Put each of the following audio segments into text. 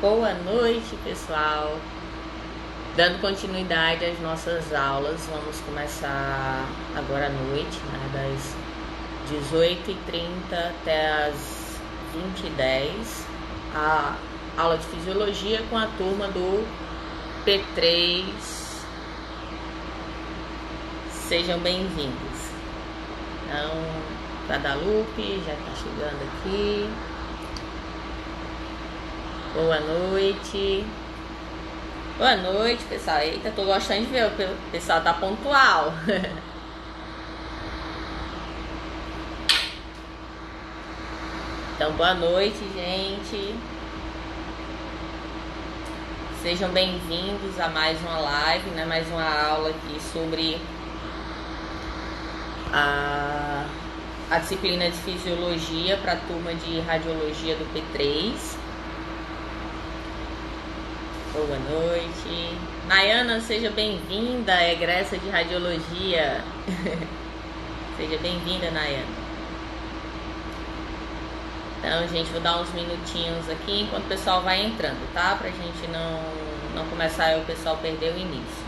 Boa noite, pessoal. Dando continuidade às nossas aulas, vamos começar agora à noite, né, das 18h30 até as 20h10, a aula de Fisiologia com a turma do P3. Sejam bem-vindos. Então, Guadalupe já está chegando aqui. Boa noite. Boa noite, pessoal. Eita, tô gostando de ver, o pessoal tá pontual. Então, boa noite, gente. Sejam bem-vindos a mais uma live, né? Mais uma aula aqui sobre a disciplina de Fisiologia para a turma de Radiologia do P3. Boa noite. Nayana, seja bem-vinda, egressa de Radiologia. Seja bem-vinda, Nayana. Então, gente, vou dar uns minutinhos aqui enquanto o pessoal vai entrando, tá? Pra gente não começar e o pessoal perder o início.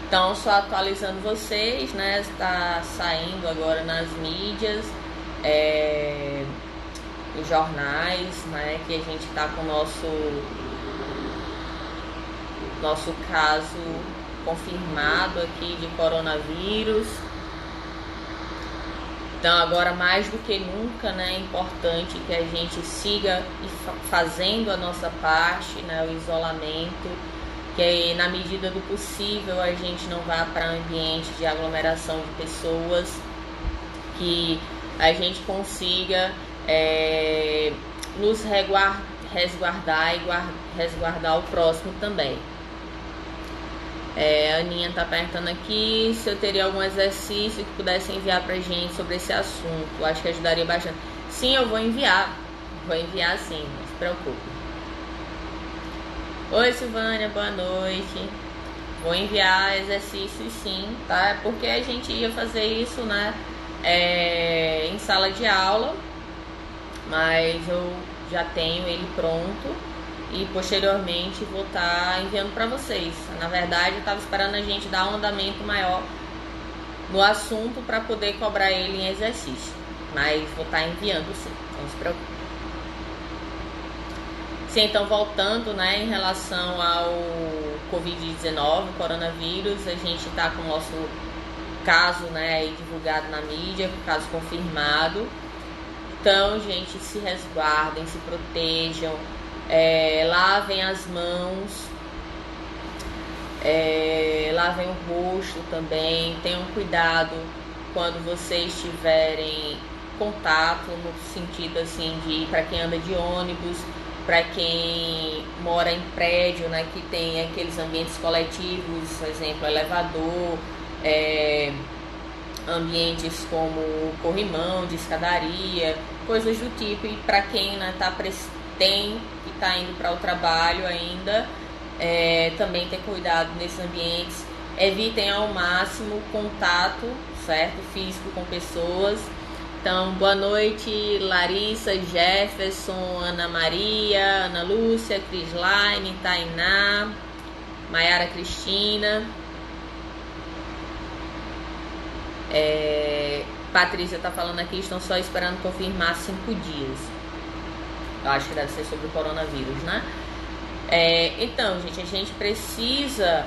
Então, só atualizando vocês, né? Está saindo agora nas mídias, nos jornais, né? Que a gente tá com o nosso caso confirmado aqui de coronavírus. Então, agora mais do que nunca, né, é importante que a gente siga fazendo a nossa parte, né, o isolamento, que na medida do possível a gente não vá para ambiente de aglomeração de pessoas, que a gente consiga nos resguardar e resguardar o próximo também. A Aninha tá perguntando aqui se eu teria algum exercício que pudesse enviar pra gente sobre esse assunto. Acho que ajudaria bastante. Sim, eu vou enviar. Vou enviar sim, não se preocupe. Oi, Silvânia, boa noite. Vou enviar exercícios sim, tá? Porque a gente ia fazer isso, né? Em sala de aula. Mas eu já tenho ele pronto. E posteriormente vou estar enviando para vocês. Na verdade, eu estava esperando a gente dar um andamento maior no assunto para poder cobrar ele em exercício. Mas vou estar enviando sim, não se preocupe. Sim, então voltando, né, em relação ao Covid-19, coronavírus, a gente está com o nosso caso, né, aí divulgado na mídia, caso confirmado. Então, gente, se resguardem, se protejam. Lavem as mãos, lavem o rosto também, tenham cuidado quando vocês tiverem contato, no sentido assim de para quem anda de ônibus, para quem mora em prédio, né, que tem aqueles ambientes coletivos, por exemplo, elevador, ambientes como corrimão, de escadaria, coisas do tipo. E para quem, né, que está indo para o trabalho ainda, também ter cuidado nesses ambientes. Evitem ao máximo contato, certo, físico com pessoas. Então, boa noite, Larissa, Jefferson, Ana Maria, Ana Lúcia, Crislaine, Tainá, Maiara Cristina, Patrícia está falando aqui, estão só esperando confirmar 5 dias. Eu acho que deve ser sobre o coronavírus, né? Então, gente, a gente precisa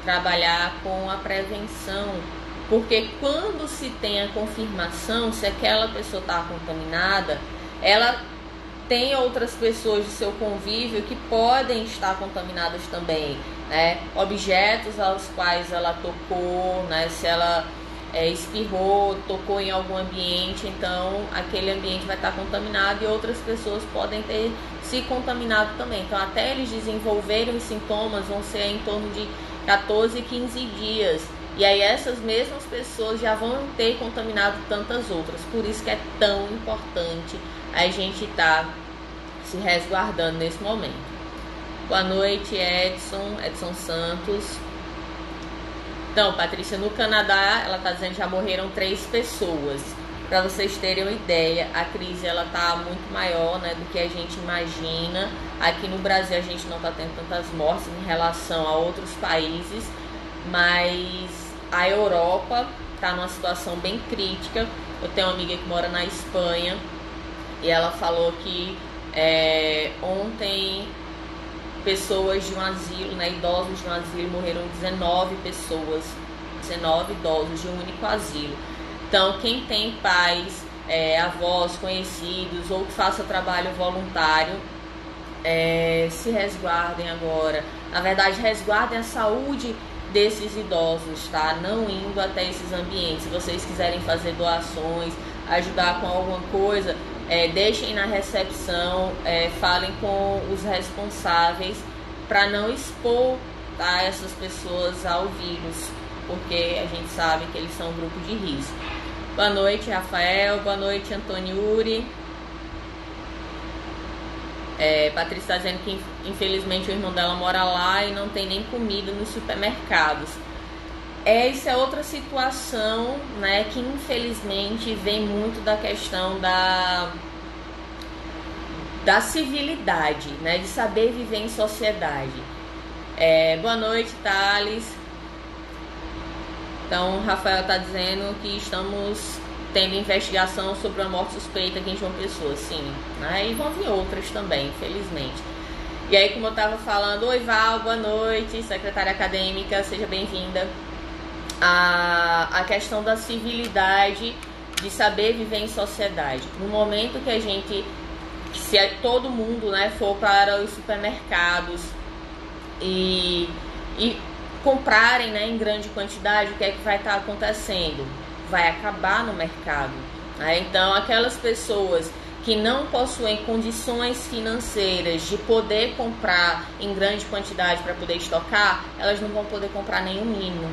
trabalhar com a prevenção, porque quando se tem a confirmação, se aquela pessoa está contaminada, ela tem outras pessoas de seu convívio que podem estar contaminadas também, né? Objetos aos quais ela tocou, né? Se ela espirrou, tocou em algum ambiente, então aquele ambiente vai estar contaminado e outras pessoas podem ter se contaminado também. Então, até eles desenvolverem os sintomas, vão ser em torno de 14, 15 dias. E aí essas mesmas pessoas já vão ter contaminado tantas outras. Por isso que é tão importante a gente estar se resguardando nesse momento. Boa noite, Edson Santos. Então, Patrícia, no Canadá, ela está dizendo que já morreram 3 pessoas. Para vocês terem uma ideia, a crise ela tá muito maior, né, do que a gente imagina. Aqui no Brasil a gente não está tendo tantas mortes em relação a outros países, mas a Europa está numa situação bem crítica. Eu tenho uma amiga que mora na Espanha e ela falou que ontem pessoas de um asilo, né, idosos de um asilo, morreram 19 pessoas, 19 idosos de um único asilo. Então, quem tem pais, avós, conhecidos ou que faça trabalho voluntário, se resguardem agora. Na verdade, resguardem a saúde desses idosos, tá? Não indo até esses ambientes. Se vocês quiserem fazer doações, ajudar com alguma coisa, deixem na recepção, falem com os responsáveis para não expor, tá, essas pessoas ao vírus, porque a gente sabe que eles são um grupo de risco. Boa noite, Rafael. Boa noite, Antônio Uri. Patrícia está dizendo que infelizmente o irmão dela mora lá e não tem nem comida nos supermercados. Isso é outra situação, né, que infelizmente vem muito da questão da civilidade, né, de saber viver em sociedade. Boa noite, Thales. Então, Rafael está dizendo que estamos tendo investigação sobre a morte suspeita aqui em João Pessoa, sim, né? E vão vir outras também, infelizmente. E aí, como eu estava falando, oi Val, boa noite, secretária acadêmica, seja bem-vinda. A questão da civilidade, de saber viver em sociedade. No momento que a gente, se todo mundo, né, for para os supermercados e comprarem, né, em grande quantidade, o que é que vai estar acontecendo? Vai acabar no mercado, né? Então, aquelas pessoas que não possuem condições financeiras de poder comprar em grande quantidade para poder estocar, elas não vão poder comprar nem o mínimo,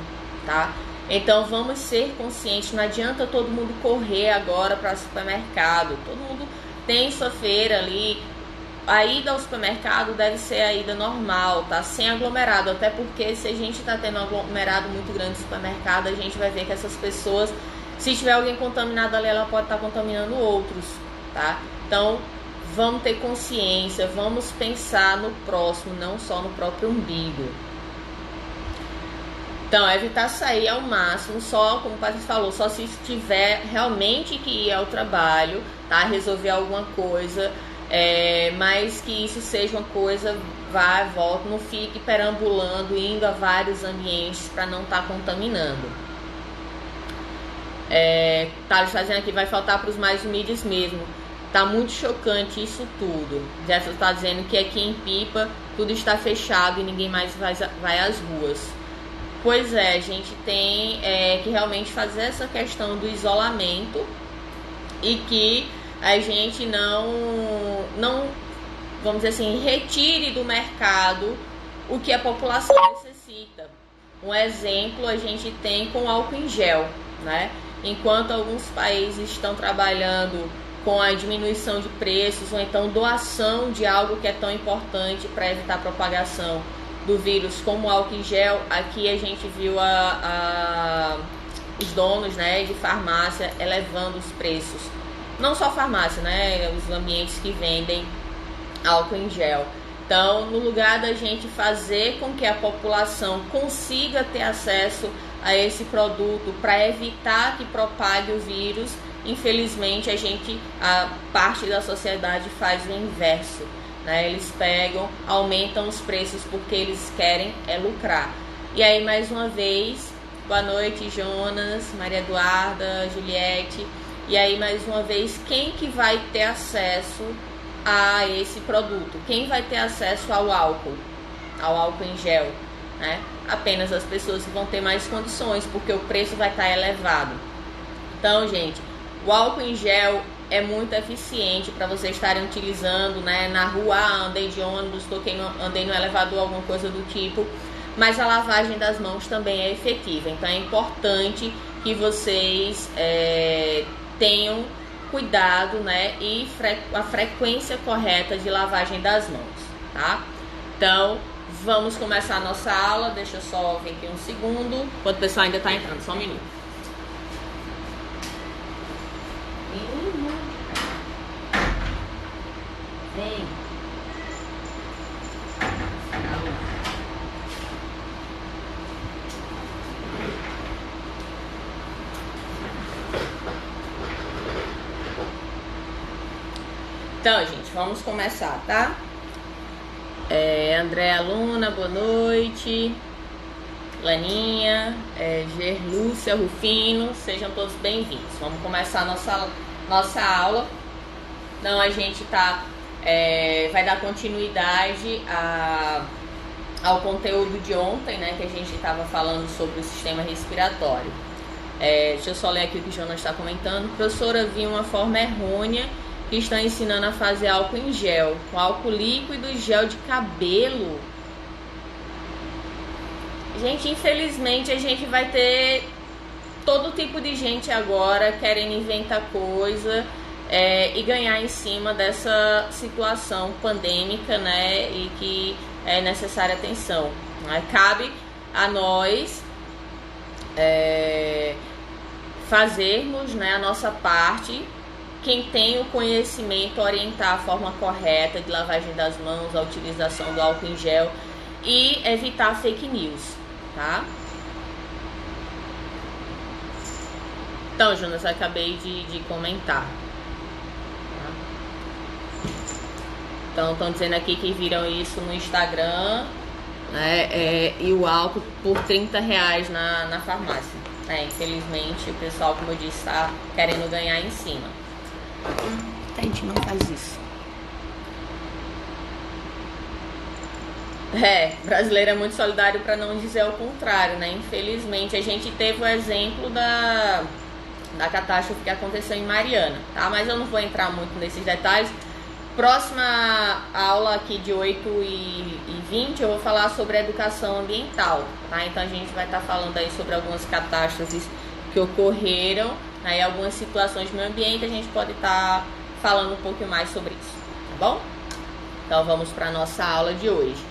tá? Então, vamos ser conscientes, não adianta todo mundo correr agora para o supermercado, todo mundo tem sua feira ali. A ida ao supermercado deve ser a ida normal, tá? Sem aglomerado, até porque se a gente tá tendo um aglomerado muito grande no supermercado, a gente vai ver que essas pessoas, se tiver alguém contaminado ali, ela pode estar contaminando outros, tá? Então, vamos ter consciência, vamos pensar no próximo, não só no próprio umbigo. Então, evitar sair ao máximo, só, como o Patrícia falou, só se tiver realmente que ir ao trabalho, tá? Resolver alguma coisa. Mas que isso seja uma coisa, vá e volta, não fique perambulando, indo a vários ambientes para não estar contaminando. Thales está dizendo aqui, vai faltar para os mais humildes mesmo. Tá muito chocante isso tudo. Jefferson está dizendo que aqui em Pipa tudo está fechado e ninguém mais vai às ruas. Pois a gente tem que realmente fazer essa questão do isolamento e que a gente não, vamos dizer assim, retire do mercado o que a população necessita. Um exemplo a gente tem com álcool em gel, né? Enquanto alguns países estão trabalhando com a diminuição de preços ou então doação de algo que é tão importante para evitar a propagação do vírus, como o álcool em gel, aqui a gente viu os donos, né, de farmácia elevando os preços. Não só farmácia, né? Os ambientes que vendem álcool em gel. Então, no lugar da gente fazer com que a população consiga ter acesso a esse produto para evitar que propague o vírus, infelizmente a parte da sociedade faz o inverso, né? Eles aumentam os preços porque eles querem lucrar. E aí, mais uma vez, boa noite, Jonas, Maria Eduarda, Juliette. E aí, mais uma vez, quem que vai ter acesso a esse produto? Quem vai ter acesso ao álcool em gel, né? Apenas as pessoas que vão ter mais condições, porque o preço vai estar elevado. Então, gente, o álcool em gel é muito eficiente para vocês estarem utilizando, né? Na rua, andei de ônibus, andei no elevador, alguma coisa do tipo. Mas a lavagem das mãos também é efetiva. Então, é importante que vocês tenham cuidado, né, e a frequência correta de lavagem das mãos, tá? Então, vamos começar a nossa aula. Deixa eu só ver aqui um segundo, enquanto o pessoal ainda está entrando, só um minuto. Então, gente, vamos começar, tá? Andréa Luna, boa noite. Laninha, Gerlúcia, Rufino, sejam todos bem-vindos. Vamos começar nossa aula. Então, a gente vai dar continuidade ao conteúdo de ontem, né? Que a gente estava falando sobre o sistema respiratório. Deixa eu só ler aqui o que o Jonas está comentando. Professora, vi uma forma errônea que está ensinando a fazer álcool em gel, com álcool líquido e gel de cabelo. Gente, infelizmente a gente vai ter todo tipo de gente agora querendo inventar coisa e ganhar em cima dessa situação pandêmica, né? E que é necessária atenção. Cabe a nós fazermos, né, a nossa parte. Quem tem o conhecimento, orientar a forma correta de lavagem das mãos, a utilização do álcool em gel e evitar fake news, tá? Então, Jonas, eu acabei de comentar. Tá? Então, estão dizendo aqui que viram isso no Instagram, né, e o álcool por R$30 na farmácia. Infelizmente, o pessoal, como eu disse, está querendo ganhar em cima. A gente não faz isso. Brasileiro é muito solidário, para não dizer o contrário, né? Infelizmente, a gente teve o exemplo da catástrofe que aconteceu em Mariana, tá? Mas eu não vou entrar muito nesses detalhes. Próxima aula aqui de 8h20 eu vou falar sobre educação ambiental, tá? Então a gente vai estar falando aí sobre algumas catástrofes que ocorreram, aí algumas situações do meio ambiente, a gente pode estar falando um pouquinho mais sobre isso, tá bom? Então vamos para a nossa aula de hoje.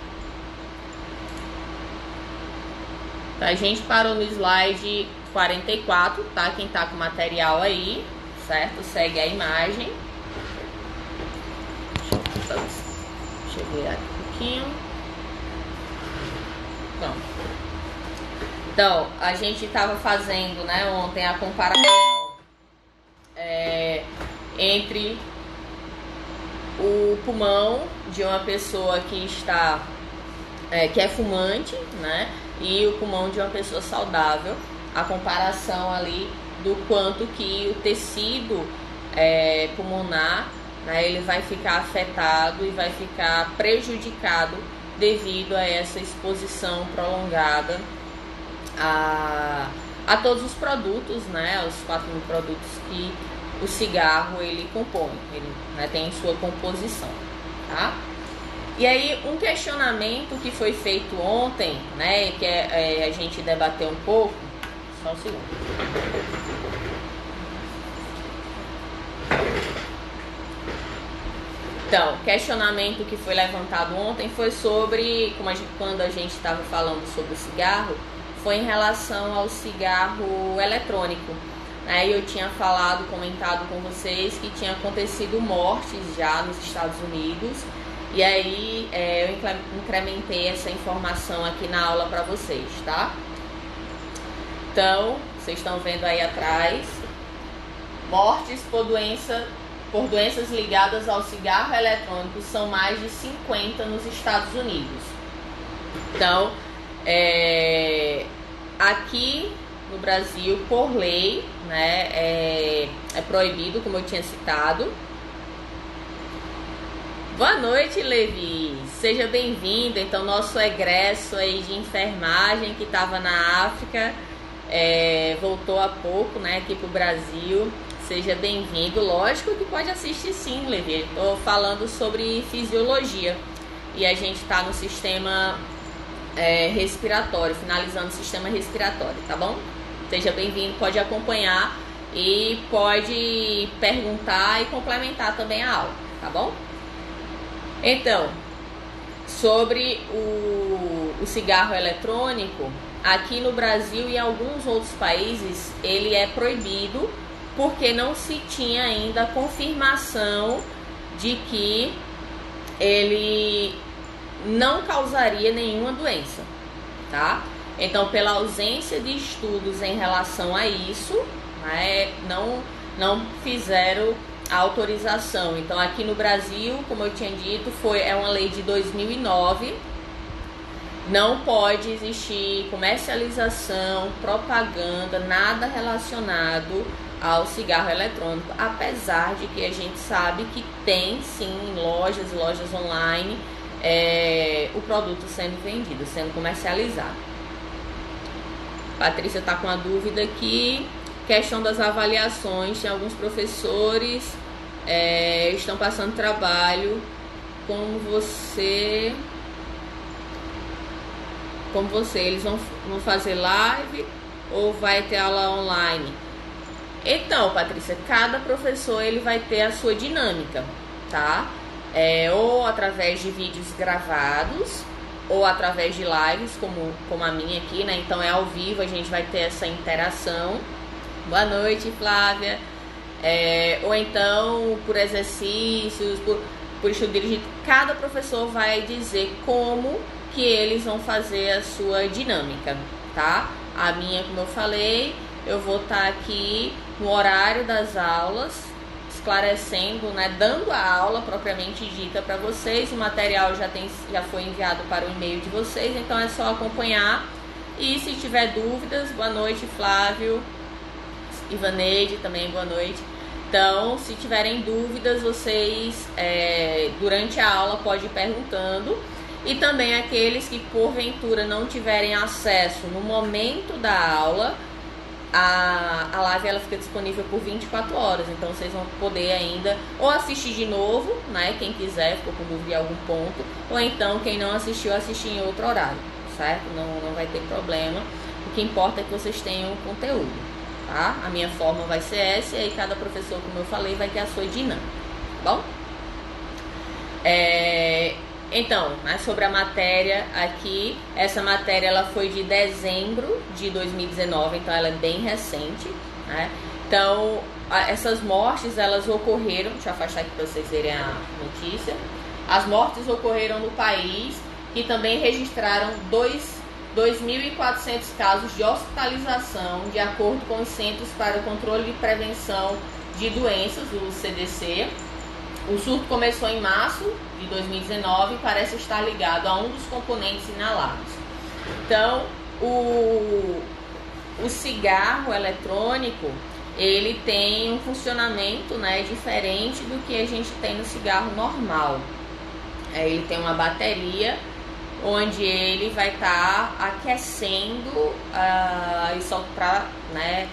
Então, a gente parou no slide 44, tá? Quem tá com o material aí, certo? Segue a imagem. Deixa eu virar aqui um pouquinho. Pronto. Então, a gente estava fazendo, né, ontem a comparação entre o pulmão de uma pessoa que é fumante, né, e o pulmão de uma pessoa saudável. A comparação ali do quanto que o tecido pulmonar, né, ele vai ficar afetado e vai ficar prejudicado devido a essa exposição prolongada a todos os produtos, né, os 4.000 produtos que o cigarro ele compõe, ele, né, tem em sua composição, tá? E aí um questionamento que foi feito ontem, né, que a gente debateu um pouco, só um segundo. Então, o questionamento que foi levantado ontem foi sobre, quando a gente estava falando sobre o cigarro, foi em relação ao cigarro eletrônico. Eu tinha comentado com vocês que tinha acontecido mortes já nos Estados Unidos, e aí eu incrementei essa informação aqui na aula para vocês, tá? Então, vocês estão vendo aí atrás, mortes por doenças ligadas ao cigarro eletrônico são mais de 50 nos Estados Unidos. Então, aqui no Brasil, por lei, né, é proibido, como eu tinha citado. Boa noite, Levi. Seja bem-vindo. Então, nosso egresso aí de enfermagem que estava na África voltou há pouco, né, aqui para o Brasil. Seja bem-vindo. Lógico que pode assistir sim, Levi. Estou falando sobre fisiologia e a gente está no sistema respiratório, finalizando o sistema respiratório, tá bom? Seja bem-vindo, pode acompanhar e pode perguntar e complementar também a aula, tá bom? Então, sobre o cigarro eletrônico, aqui no Brasil e em alguns outros países, ele é proibido porque não se tinha ainda a confirmação de que ele não causaria nenhuma doença, tá? Então, pela ausência de estudos em relação a isso, né, não fizeram a autorização. Então, aqui no Brasil, como eu tinha dito, é uma lei de 2009. Não pode existir comercialização, propaganda, nada relacionado ao cigarro eletrônico, apesar de que a gente sabe que tem sim em lojas online o produto sendo vendido, sendo comercializado. Patrícia está com a dúvida aqui, questão das avaliações. Tem alguns professores estão passando trabalho como você, eles vão fazer live ou vai ter aula online? Então, Patrícia, cada professor ele vai ter a sua dinâmica, tá? Ou através de vídeos gravados, ou através de lives, como a minha aqui, né? Então é ao vivo, a gente vai ter essa interação. Boa noite, Flávia. Ou então por exercícios, por estudo dirigido. Cada professor vai dizer como que eles vão fazer a sua dinâmica, tá? A minha, como eu falei, eu vou estar aqui no horário das aulas, esclarecendo, né, dando a aula propriamente dita para vocês. O material já foi enviado para o e-mail de vocês, então é só acompanhar. E se tiver dúvidas, boa noite, Flávio, Ivaneide também, boa noite. Então, se tiverem dúvidas, vocês durante a aula podem ir perguntando. E também aqueles que porventura não tiverem acesso no momento da aula, a live ela fica disponível por 24 horas, então vocês vão poder ainda ou assistir de novo, né, quem quiser, ficou com dúvida em algum ponto, ou então quem não assistiu, assistir em outro horário, certo? Não vai ter problema, o que importa é que vocês tenham o conteúdo, tá? A minha forma vai ser essa, e aí cada professor, como eu falei, vai ter a sua dinâmica, tá bom? Então, né, sobre a matéria aqui, essa matéria ela foi de dezembro de 2019, então ela é bem recente, né? Então, essas mortes, elas ocorreram, deixa eu afastar aqui para vocês verem a notícia. As mortes ocorreram no país, que também registraram 2.400 casos de hospitalização, de acordo com os Centros para o Controle e Prevenção de Doenças, o CDC. O surto começou em março de 2019 e parece estar ligado a um dos componentes inalados. Então, o cigarro eletrônico, ele tem um funcionamento, né, diferente do que a gente tem no cigarro normal. Ele tem uma bateria onde ele vai estar aquecendo isso para, né,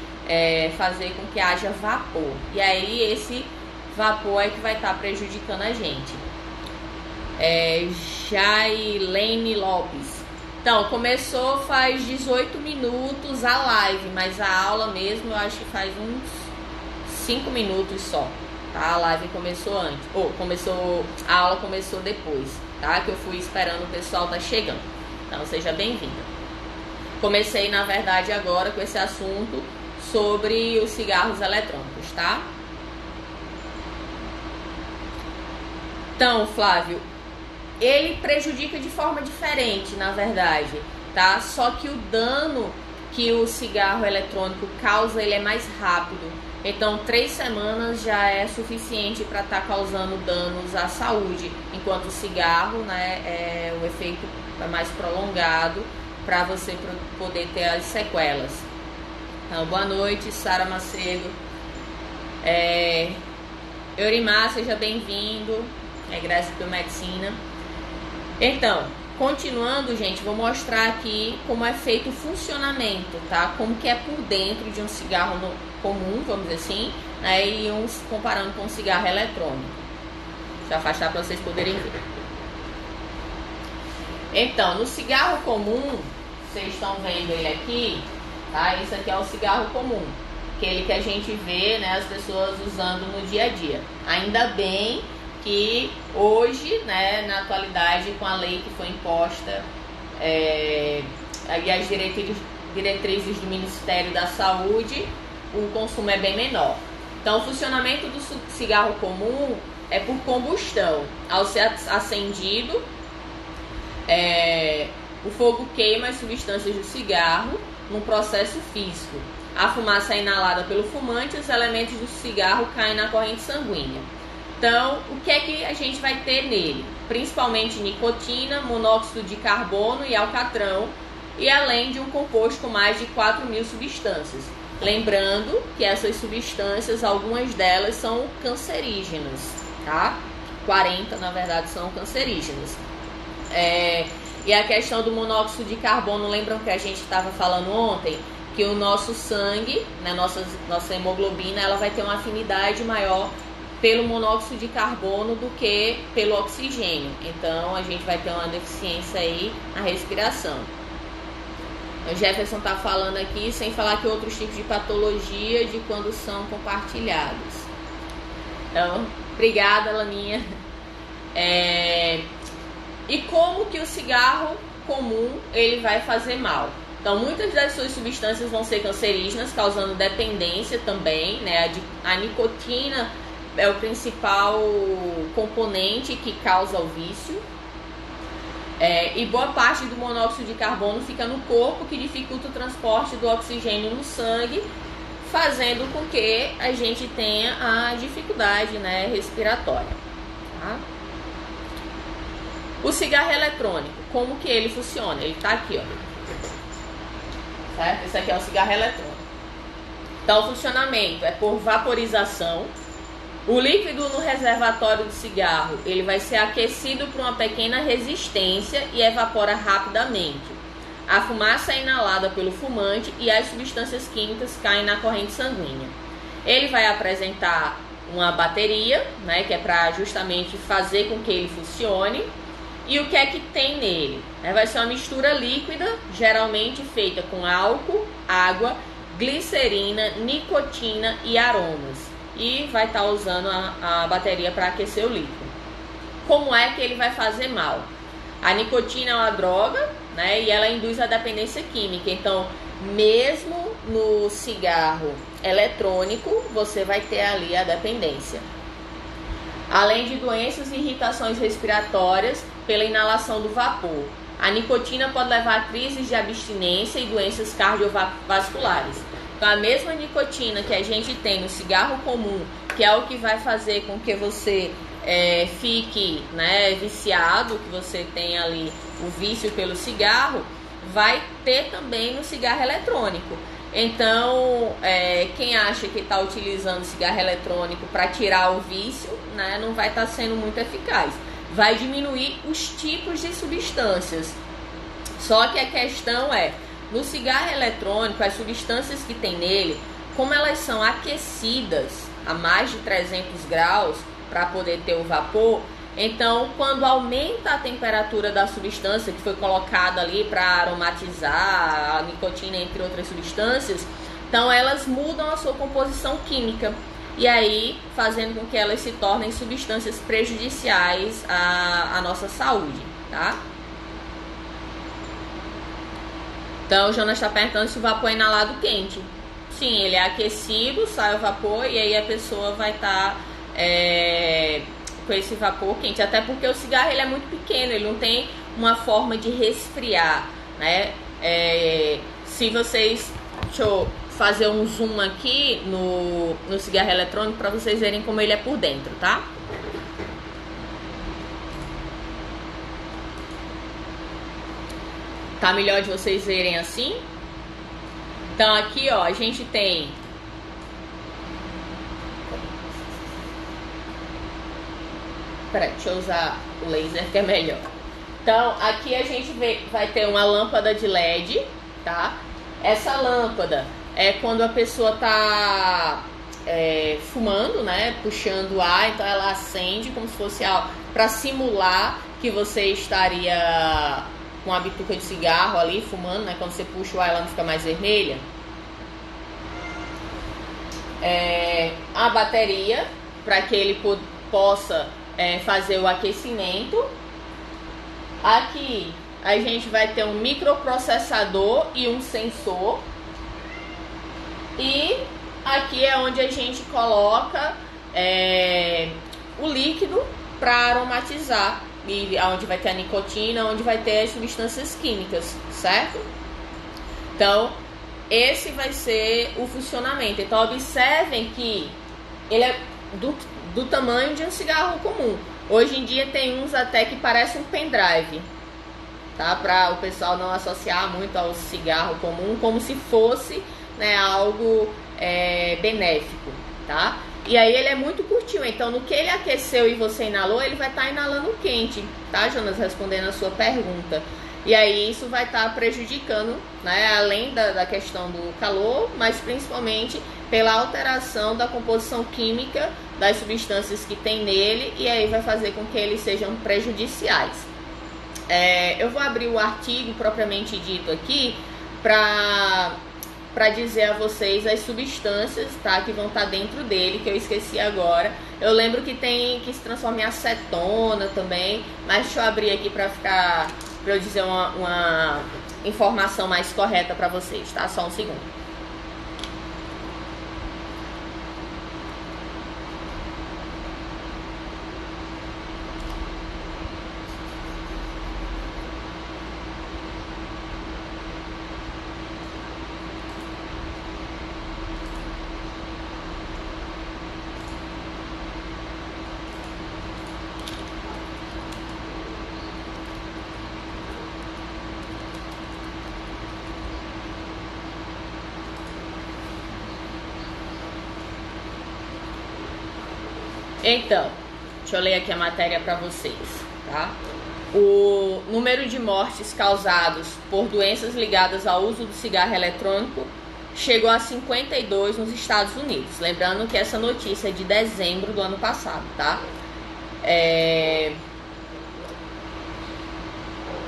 fazer com que haja vapor. E aí esse vapor é que vai estar prejudicando a gente. Jailene Lopes. Então, começou faz 18 minutos a live, mas a aula mesmo eu acho que faz uns 5 minutos só, tá? A live começou antes, a aula começou depois, tá? Que eu fui esperando o pessoal tá chegando. Então, seja bem-vinda. Comecei, na verdade, agora com esse assunto sobre os cigarros eletrônicos, tá? Então, Flávio, ele prejudica de forma diferente, na verdade, tá? Só que o dano que o cigarro eletrônico causa, ele é mais rápido. Então, 3 semanas já é suficiente para estar causando danos à saúde, enquanto o cigarro, né, o efeito é mais prolongado para você poder ter as sequelas. Então, boa noite, Sara Macedo. Eurimar, seja bem-vindo. Graças a Biomedicina. Então, continuando, gente, vou mostrar aqui como é feito o funcionamento, tá? Como que é por dentro de um cigarro comum, vamos dizer assim, né? E uns comparando com um cigarro eletrônico. Deixa eu afastar para vocês poderem ver. Então, no cigarro comum, vocês estão vendo ele aqui, tá? Isso aqui é o cigarro comum, aquele que a gente vê, né, as pessoas usando no dia a dia. Ainda bem que hoje, né, na atualidade, com a lei que foi imposta e as diretrizes do Ministério da Saúde, o consumo é bem menor. Então, o funcionamento do cigarro comum é por combustão. Ao ser acendido, o fogo queima as substâncias do cigarro num processo físico. A fumaça é inalada pelo fumante, os elementos do cigarro caem na corrente sanguínea. Então, o que é que a gente vai ter nele? Principalmente nicotina, monóxido de carbono e alcatrão, e além de um composto com mais de 4.000 substâncias. Lembrando que essas substâncias, algumas delas são cancerígenas, tá? 40, na verdade, são cancerígenas. E a questão do monóxido de carbono, lembram que a gente estava falando ontem? Que o nosso sangue, né, nossa hemoglobina, ela vai ter uma afinidade maior pelo monóxido de carbono do que pelo oxigênio. Então, a gente vai ter uma deficiência aí na respiração. O Jefferson está falando aqui, sem falar que outros tipos de patologia de quando são compartilhados. Então, obrigada, Laninha. E como que o cigarro comum ele vai fazer mal? Então, muitas das suas substâncias vão ser cancerígenas, causando dependência também, né? A nicotina é o principal componente que causa o vício. E boa parte do monóxido de carbono fica no corpo, que dificulta o transporte do oxigênio no sangue, fazendo com que a gente tenha a dificuldade, né, respiratória. Tá? O cigarro eletrônico, como que ele funciona? Ele está aqui, ó. Certo? Esse aqui é o cigarro eletrônico. Então, o funcionamento é por vaporização. O líquido no reservatório do cigarro, ele vai ser aquecido por uma pequena resistência e evapora rapidamente. A fumaça é inalada pelo fumante e as substâncias químicas caem na corrente sanguínea. Ele vai apresentar uma bateria, né, que é para justamente fazer com que ele funcione. E o que é que tem nele? Vai ser uma mistura líquida, geralmente feita com álcool, água, glicerina, nicotina e aromas. E vai estar usando a bateria para aquecer o líquido. Como é que ele vai fazer mal? A nicotina é uma droga, né, e ela induz a dependência química. Então, mesmo no cigarro eletrônico, você vai ter ali a dependência. Além de doenças e irritações respiratórias pela inalação do vapor. A nicotina pode levar a crises de abstinência e doenças cardiovasculares. Então, a mesma nicotina que a gente tem no cigarro comum, que é o que vai fazer com que você fique, né, viciado, que você tenha ali o vício pelo cigarro, vai ter também no cigarro eletrônico. Então, quem acha que está utilizando cigarro eletrônico para tirar o vício, né, não vai estar sendo muito eficaz. Vai diminuir os tipos de substâncias. Só que a questão no cigarro eletrônico, as substâncias que tem nele, como elas são aquecidas a mais de 300 graus para poder ter o vapor, então quando aumenta a temperatura da substância que foi colocada ali para aromatizar a nicotina, entre outras substâncias, então elas mudam a sua composição química. E aí, fazendo com que elas se tornem substâncias prejudiciais à nossa saúde, tá? Então, o Jonas está perguntando se o vapor é inalado quente. Sim, ele é aquecido, sai o vapor e aí a pessoa vai estar com esse vapor quente. Até porque o cigarro ele é muito pequeno, ele não tem uma forma de resfriar, né? Se vocês... Deixa eu fazer um zoom aqui no cigarro eletrônico para vocês verem como ele é por dentro, tá? Tá melhor de vocês verem assim? Então aqui, ó, a gente tem Peraí, deixa eu usar o laser que é melhor. Então aqui a gente vai ter uma lâmpada de LED, tá? Essa lâmpada é quando a pessoa tá fumando, né? Puxando o ar, então ela acende como se fosse para simular que você estaria com a bituca de cigarro ali fumando, né? Quando você puxa o ar, ela não fica mais vermelha. A bateria para que ele possa fazer o aquecimento. Aqui a gente vai ter um microprocessador e um sensor. E aqui é onde a gente coloca o líquido para aromatizar. E onde vai ter a nicotina, onde vai ter as substâncias químicas, certo? Então, esse vai ser o funcionamento. Então observem que ele é do tamanho de um cigarro comum. Hoje em dia tem uns até que parecem um pendrive, tá? Para o pessoal não associar muito ao cigarro comum, como se fosse, né, algo benéfico, tá? E aí ele é muito curtinho, então no que ele aqueceu e você inalou, ele vai estar inalando quente, tá, Jonas? Respondendo a sua pergunta. E aí isso vai estar prejudicando, né, além da questão do calor, mas principalmente pela alteração da composição química das substâncias que tem nele, e aí vai fazer com que eles sejam prejudiciais. Eu vou abrir o artigo propriamente dito aqui para dizer a vocês as substâncias, tá, que vão estar dentro dele, que eu esqueci agora. Eu lembro que tem que se transforma em acetona também, mas deixa eu abrir aqui para eu dizer uma informação mais correta para vocês, tá? Só um segundo. Então, deixa eu ler aqui a matéria para vocês, tá? O número de mortes causadas por doenças ligadas ao uso do cigarro eletrônico chegou a 52 nos Estados Unidos. Lembrando que essa notícia é de dezembro do ano passado, tá?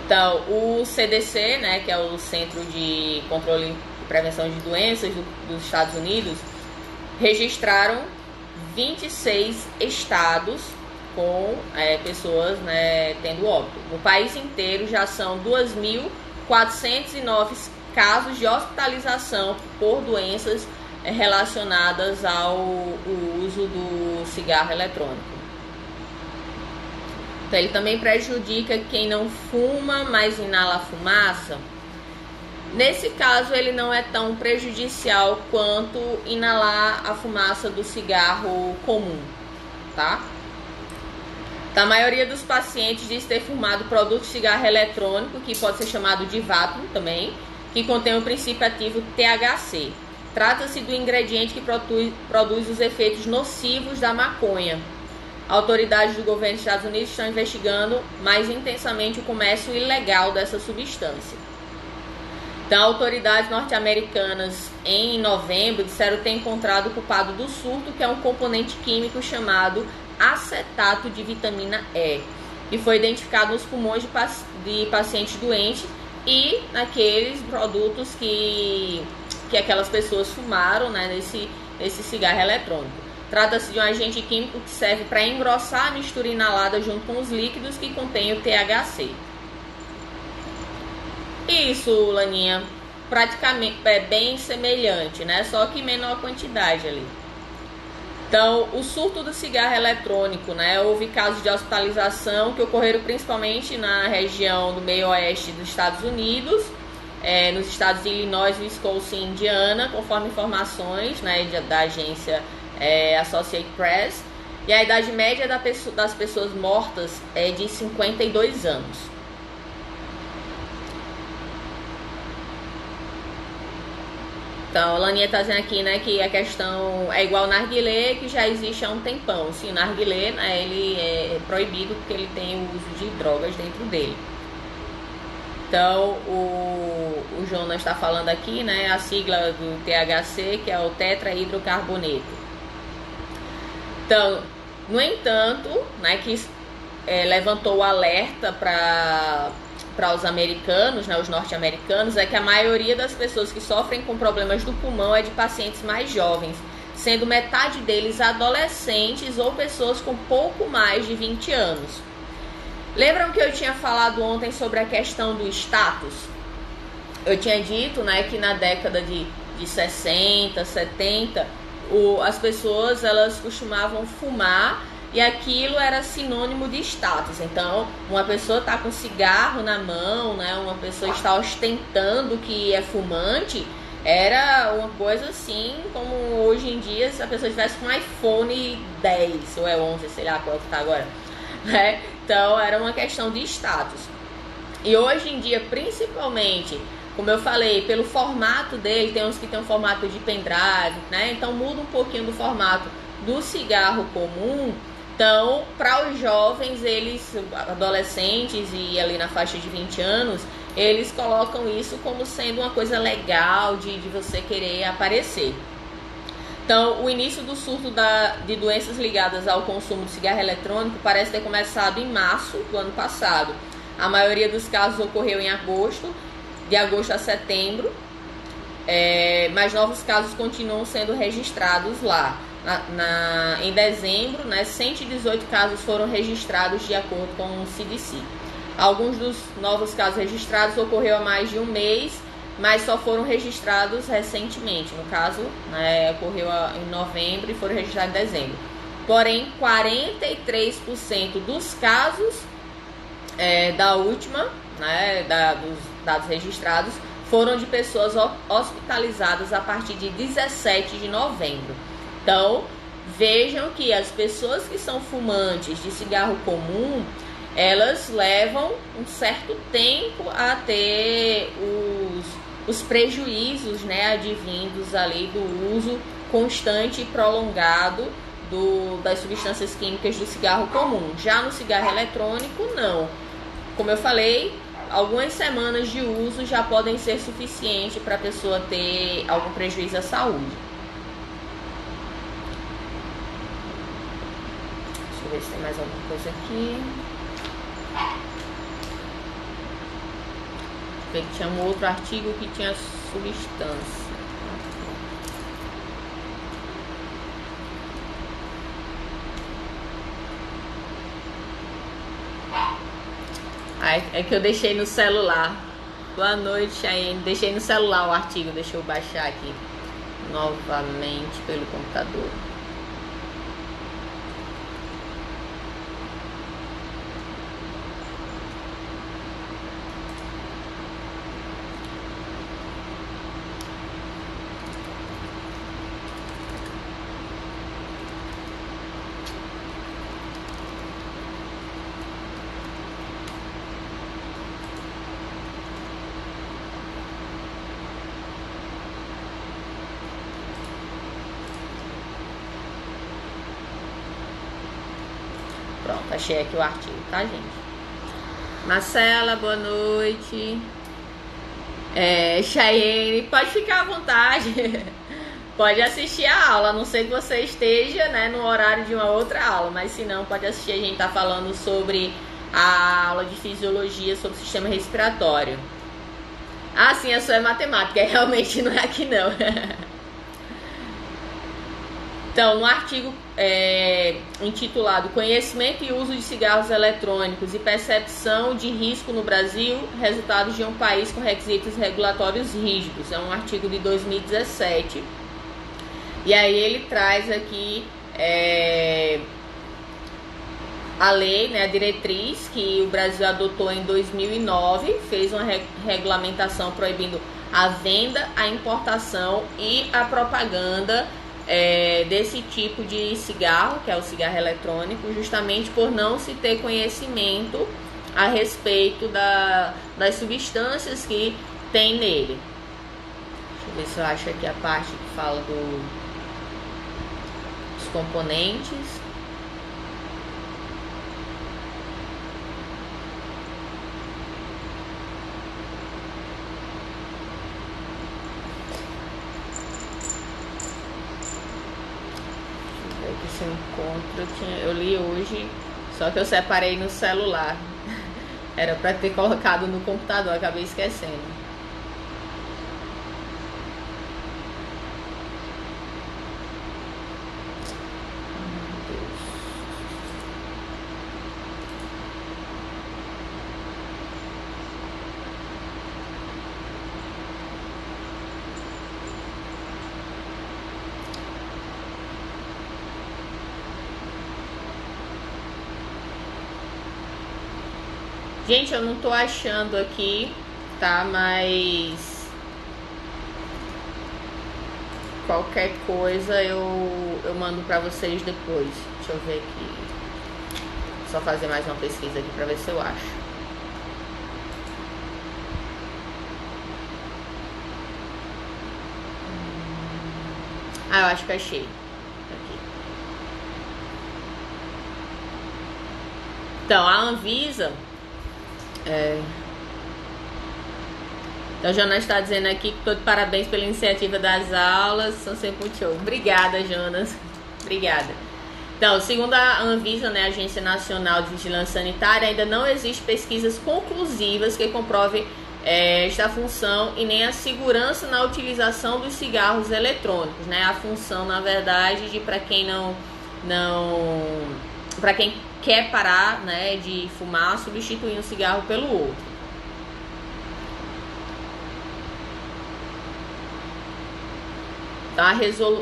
Então, o CDC, né, que é o Centro de Controle e Prevenção de Doenças dos Estados Unidos, registraram 26 estados com pessoas, né, tendo óbito. No país inteiro já são 2.409 casos de hospitalização por doenças relacionadas ao uso do cigarro eletrônico. Então, ele também prejudica quem não fuma, mas inala a fumaça. Nesse caso, ele não é tão prejudicial quanto inalar a fumaça do cigarro comum, tá? A maioria dos pacientes diz ter fumado produto de cigarro eletrônico, que pode ser chamado de vapo também, que contém o princípio ativo THC. Trata-se do ingrediente que produz os efeitos nocivos da maconha. Autoridades do governo dos Estados Unidos estão investigando mais intensamente o comércio ilegal dessa substância. Então, autoridades norte-americanas, em novembro, disseram ter encontrado o culpado do surto, que é um componente químico chamado acetato de vitamina E, que foi identificado nos pulmões de pacientes doentes e naqueles produtos que aquelas pessoas fumaram, né, nesse cigarro eletrônico. Trata-se de um agente químico que serve para engrossar a mistura inalada junto com os líquidos que contêm o THC. Isso, Laninha, praticamente é bem semelhante, né? Só que menor quantidade ali. Então, o surto do cigarro eletrônico, né? Houve casos de hospitalização que ocorreram principalmente na região do meio oeste dos Estados Unidos, nos estados de Illinois, Wisconsin e Indiana, conforme informações, né, da agência Associated Press. E a idade média das pessoas mortas é de 52 anos. Então, a Laninha está dizendo aqui, né, que a questão é igual ao narguilé, que já existe há um tempão. Sim, o narguilé, né, ele é proibido porque ele tem o uso de drogas dentro dele. Então, o Jonas está falando aqui, né, a sigla do THC, que é o tetrahidrocarboneto. Então, no entanto, né, que levantou o alerta para os americanos, né, os norte-americanos, é que a maioria das pessoas que sofrem com problemas do pulmão é de pacientes mais jovens, sendo metade deles adolescentes ou pessoas com pouco mais de 20 anos. Lembram que eu tinha falado ontem sobre a questão do status? Eu tinha dito, né, que na década de 60, 70, as pessoas elas costumavam fumar e aquilo era sinônimo de status. Então, uma pessoa está com cigarro na mão, né, uma pessoa está ostentando que é fumante, Era uma coisa assim, como hoje em dia, se a pessoa tivesse com um iPhone 10 ou é 11, sei lá qual que tá agora, né? Então era uma questão de status. E hoje em dia, principalmente, como eu falei, pelo formato dele, tem uns que tem um formato de pendrive, né? Então muda um pouquinho do formato do cigarro comum. Então, para os jovens, eles, adolescentes e ali na faixa de 20 anos, eles colocam isso como sendo uma coisa legal de você querer aparecer. Então, o início do surto de doenças ligadas ao consumo de cigarro eletrônico parece ter começado em março do ano passado. A maioria dos casos ocorreu em agosto, de agosto a setembro, mas novos casos continuam sendo registrados lá. Em dezembro, né, 118 casos foram registrados de acordo com o CDC. Alguns dos novos casos registrados ocorreu há mais de um mês, mas só foram registrados recentemente. No caso, né, ocorreu em novembro e foram registrados em dezembro. Porém, 43% dos casos da última, né, dos dados registrados, foram de pessoas hospitalizadas a partir de 17 de novembro. Então, vejam que as pessoas que são fumantes de cigarro comum, elas levam um certo tempo a ter os prejuízos, né, advindos ali do uso constante e prolongado das substâncias químicas do cigarro comum. Já no cigarro eletrônico, não. Como eu falei, algumas semanas de uso já podem ser suficiente para a pessoa ter algum prejuízo à saúde. Deixa eu ver se tem mais alguma coisa aqui. Deixa eu ver que tinha um outro artigo que tinha substância. É que eu deixei no celular. Boa noite, Chayenne. Deixei no celular o artigo. Deixa eu baixar aqui novamente pelo computador. Pronto, achei aqui o artigo, tá, gente? Marcela, boa noite. Chayenne, pode ficar à vontade. Pode assistir a aula, a não ser que você esteja, né, no horário de uma outra aula. Mas se não, pode assistir. A gente tá falando sobre a aula de fisiologia, sobre o sistema respiratório. Ah, sim, a sua é matemática. Realmente não é aqui, não. Então, no artigo intitulado Conhecimento e Uso de Cigarros Eletrônicos e Percepção de Risco no Brasil, Resultados de um País com Requisitos Regulatórios Rígidos. É um artigo de 2017. E aí ele traz aqui a lei, né, a diretriz que o Brasil adotou em 2009, fez uma regulamentação proibindo a venda, a importação e a propaganda desse tipo de cigarro, que é o cigarro eletrônico, justamente por não se ter conhecimento a respeito das substâncias que tem nele. Deixa eu ver se eu acho aqui a parte que fala dos componentes. Se eu encontro, eu li hoje, só que eu separei no celular. Era para ter colocado no computador, acabei esquecendo. Gente, eu não tô achando aqui, tá? Mas qualquer coisa eu mando pra vocês depois. Deixa eu ver aqui. Só fazer mais uma pesquisa aqui pra ver se eu acho. Ah, eu acho que achei. Aqui. Então, a Anvisa... Então, o Jonas está dizendo aqui que todo parabéns pela iniciativa das aulas, são sempre muito show. Obrigada, Jonas. Obrigada. Então, segundo a Anvisa, né, Agência Nacional de Vigilância Sanitária, ainda não existe pesquisas conclusivas que comprovem esta função e nem a segurança na utilização dos cigarros eletrônicos, né? A função, na verdade, de para quem para quem quer parar, né, de fumar, substituir um cigarro pelo outro. Então,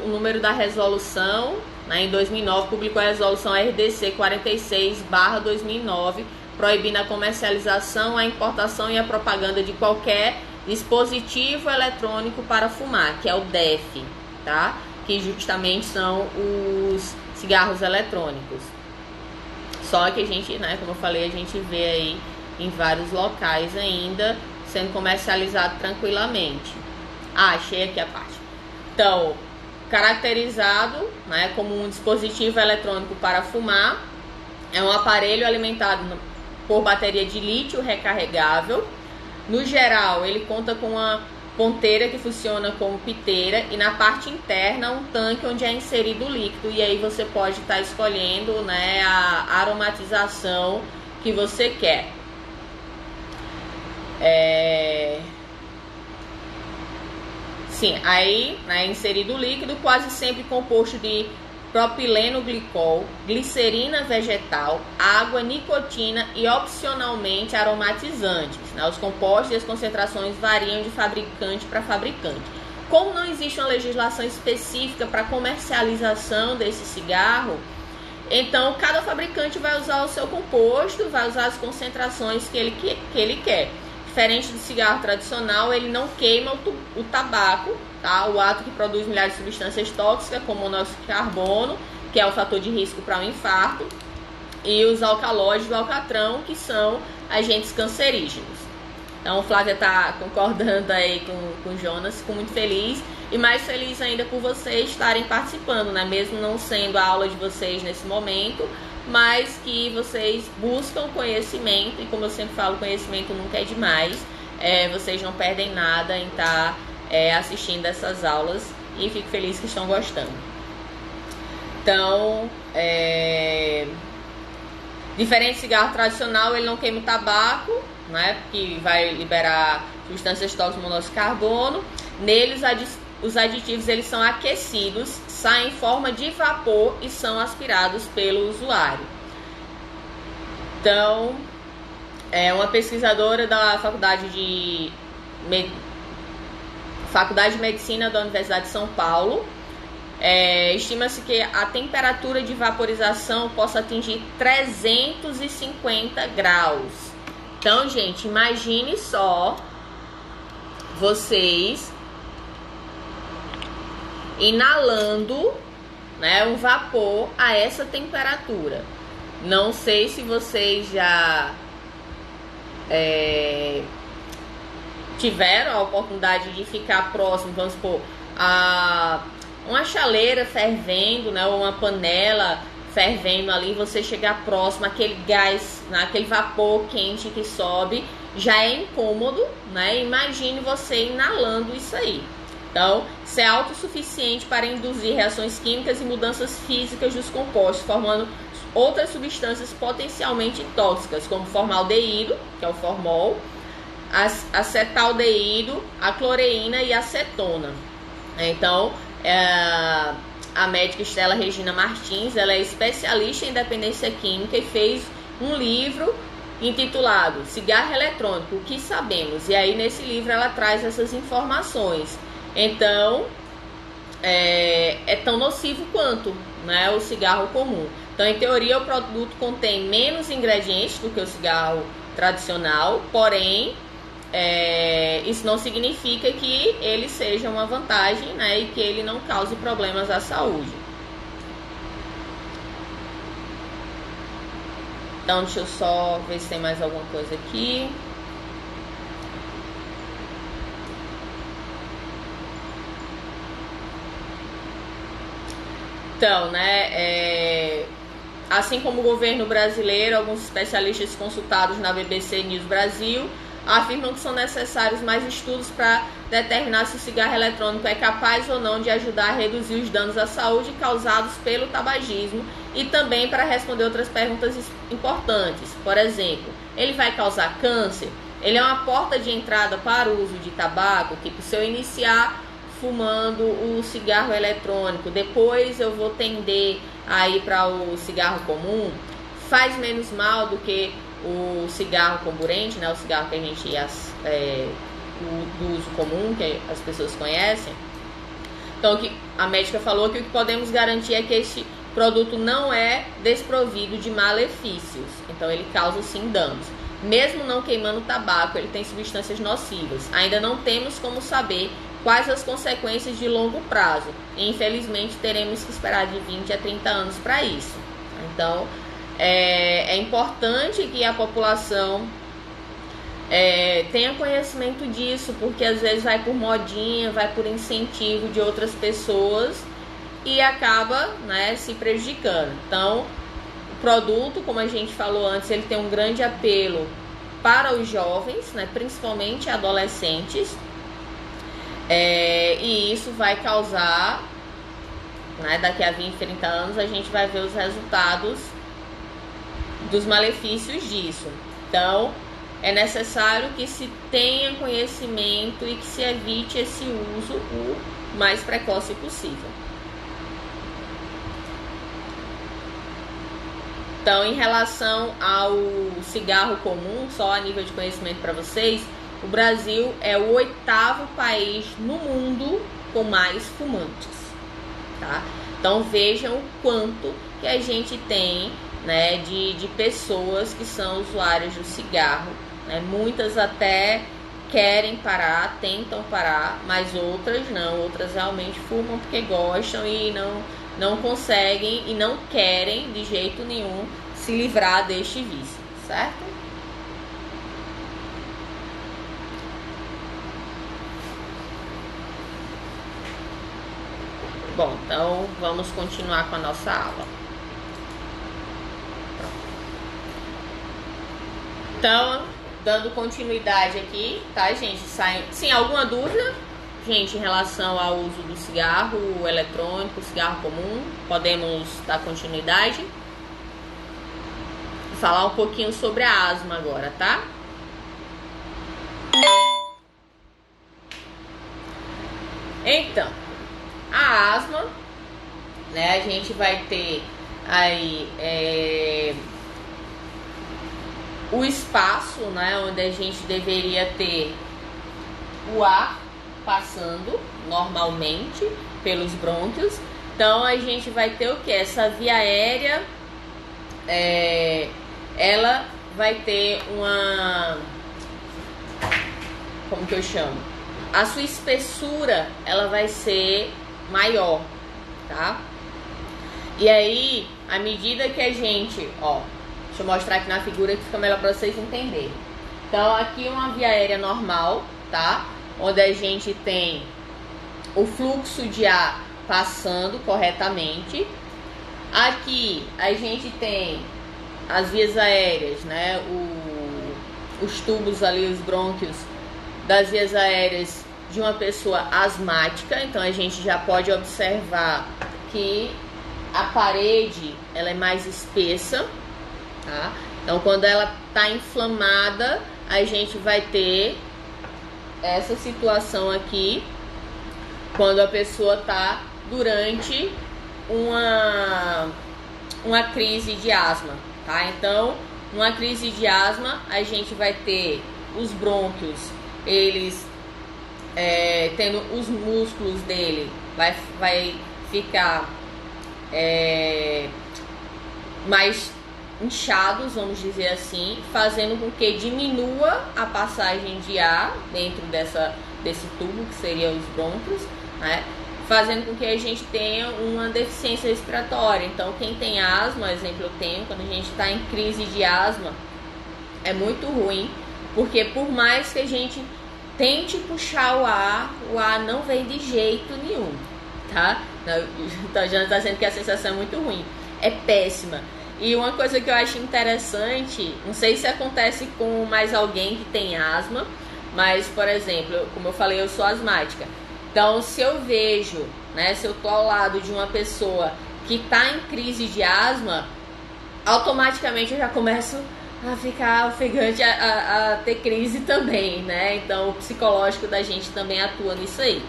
o número da resolução, né, em 2009, publicou a resolução RDC 46/2009, proibindo a comercialização, a importação e a propaganda de qualquer dispositivo eletrônico para fumar, que é o DEF, tá? Que justamente são os cigarros eletrônicos. Só que a gente, né, como eu falei, a gente vê aí em vários locais ainda sendo comercializado tranquilamente. Ah, achei aqui a parte. Então, caracterizado, né, como um dispositivo eletrônico para fumar, é um aparelho alimentado por bateria de lítio recarregável. No geral, ele conta com uma ponteira que funciona como piteira e na parte interna um tanque onde é inserido o líquido, e aí você pode estar escolhendo, né, a aromatização que você quer. Sim, aí, né, inserido o líquido, quase sempre composto de propileno glicol, glicerina vegetal, água, nicotina e opcionalmente aromatizantes, né? Os compostos e as concentrações variam de fabricante para fabricante. Como não existe uma legislação específica para comercialização desse cigarro, então cada fabricante vai usar o seu composto, vai usar as concentrações que ele quer. Diferente do cigarro tradicional, ele não queima o tabaco, tá? O ato que produz milhares de substâncias tóxicas, como o monóxido de carbono, que é o fator de risco para um infarto, e os alcaloides do alcatrão, que são agentes cancerígenos. Então, Flávia está concordando aí com o Jonas, fico muito feliz, e mais feliz ainda por vocês estarem participando, né? Mesmo não sendo a aula de vocês nesse momento, mas que vocês buscam conhecimento, e como eu sempre falo, conhecimento nunca é demais. Vocês não perdem nada em estar assistindo essas aulas, e fico feliz que estão gostando. Então, diferente do cigarro tradicional, ele não queima o tabaco, né, que vai liberar substâncias tóxicas, monóxido de carbono. Neles, os aditivos eles são aquecidos, saem em forma de vapor e são aspirados pelo usuário. Então, uma pesquisadora da Faculdade de Medicina da Universidade de São Paulo, estima-se que a temperatura de vaporização possa atingir 350 graus. Então, gente, imagine só vocês inalando, né, um vapor a essa temperatura. Não sei se vocês já tiveram a oportunidade de ficar próximo, vamos supor, a uma chaleira fervendo, né, ou uma panela fervendo ali, você chegar próximo, aquele gás, aquele vapor quente que sobe, já é incômodo, né? Imagine você inalando isso aí. Então, isso é autossuficiente para induzir reações químicas e mudanças físicas dos compostos, formando outras substâncias potencialmente tóxicas, como formaldeído, que é o formol, acetaldeído, a cloreína e a acetona. Então, a médica Estela Regina Martins, ela é especialista em dependência química e fez um livro intitulado Cigarro Eletrônico, o que sabemos? E aí nesse livro ela traz essas informações. Então, é tão nocivo quanto, né, o cigarro comum. Então, em teoria, o produto contém menos ingredientes do que o cigarro tradicional, porém, isso não significa que ele seja uma vantagem, né, e que ele não cause problemas à saúde. Então, deixa eu só ver se tem mais alguma coisa aqui. Então, né, assim como o governo brasileiro, alguns especialistas consultados na BBC News Brasil afirmam que são necessários mais estudos para determinar se o cigarro eletrônico é capaz ou não de ajudar a reduzir os danos à saúde causados pelo tabagismo e também para responder outras perguntas importantes. Por exemplo, ele vai causar câncer? Ele é uma porta de entrada para o uso de tabaco, que se eu iniciar fumando o cigarro eletrônico, depois eu vou tender a ir para o cigarro comum, faz menos mal do que o cigarro comburente, né, o cigarro que a gente do uso comum, que as pessoas conhecem. Então, a médica falou que o que podemos garantir é que este produto não é desprovido de malefícios, então ele causa sim danos. Mesmo não queimando tabaco, ele tem substâncias nocivas. Ainda não temos como saber quais as consequências de longo prazo. E, infelizmente, teremos que esperar de 20 a 30 anos para isso. Então, é importante que a população tenha conhecimento disso, porque às vezes vai por modinha, vai por incentivo de outras pessoas e acaba, né, se prejudicando. Então, o produto, como a gente falou antes, ele tem um grande apelo para os jovens, né, principalmente adolescentes, e isso vai causar, né, daqui a 20, 30 anos, a gente vai ver os resultados dos malefícios disso. Então, é necessário que se tenha conhecimento e que se evite esse uso o mais precoce possível. Então, em relação ao cigarro comum, só a nível de conhecimento para vocês, o Brasil é o 8º país no mundo com mais fumantes, tá? Então, vejam o quanto que a gente tem, né, de pessoas que são usuárias do cigarro, né? Muitas até querem parar, tentam parar, mas outras não, outras realmente fumam porque gostam e não conseguem e não querem de jeito nenhum se livrar deste vício, certo? Bom, então vamos continuar com a nossa aula. Então, dando continuidade aqui, tá, gente? Sim, alguma dúvida, gente, em relação ao uso do cigarro eletrônico, cigarro comum? Podemos dar continuidade? Vou falar um pouquinho sobre a asma agora, tá? Então, a asma, né, a gente vai ter aí o espaço, né, onde a gente deveria ter o ar passando normalmente pelos brônquios. Então a gente vai ter o que? Essa via aérea, ela vai ter uma, como que eu chamo? A sua espessura, ela vai ser maior, tá? E aí, à medida que a gente, deixa eu mostrar aqui na figura que fica melhor para vocês entenderem. Então, aqui uma via aérea normal, tá? Onde a gente tem o fluxo de ar passando corretamente. Aqui a gente tem as vias aéreas, né? Os tubos ali, os brônquios das vias aéreas de uma pessoa asmática. Então a gente já pode observar que a parede ela é mais espessa, tá? Então quando ela está inflamada, a gente vai ter essa situação aqui quando a pessoa está durante uma crise de asma, tá? Então, numa crise de asma, a gente vai ter os brônquios, eles tendo os músculos dele, vai ficar mais inchados, vamos dizer assim, fazendo com que diminua a passagem de ar dentro desse tubo, que seria os brônquios, né? Fazendo com que a gente tenha uma deficiência respiratória. Então, quem tem asma, exemplo eu tenho, quando a gente está em crise de asma, é muito ruim, porque por mais que a gente tente puxar o ar não vem de jeito nenhum, tá? Então, já está dizendo que a sensação é muito ruim, é péssima. E uma coisa que eu acho interessante, não sei se acontece com mais alguém que tem asma, mas, por exemplo, como eu falei, eu sou asmática. Então, se eu vejo, né, se eu tô ao lado de uma pessoa que tá em crise de asma, automaticamente eu já começo a ficar ofegante, a ter crise também, né? Então, o psicológico da gente também atua nisso aí.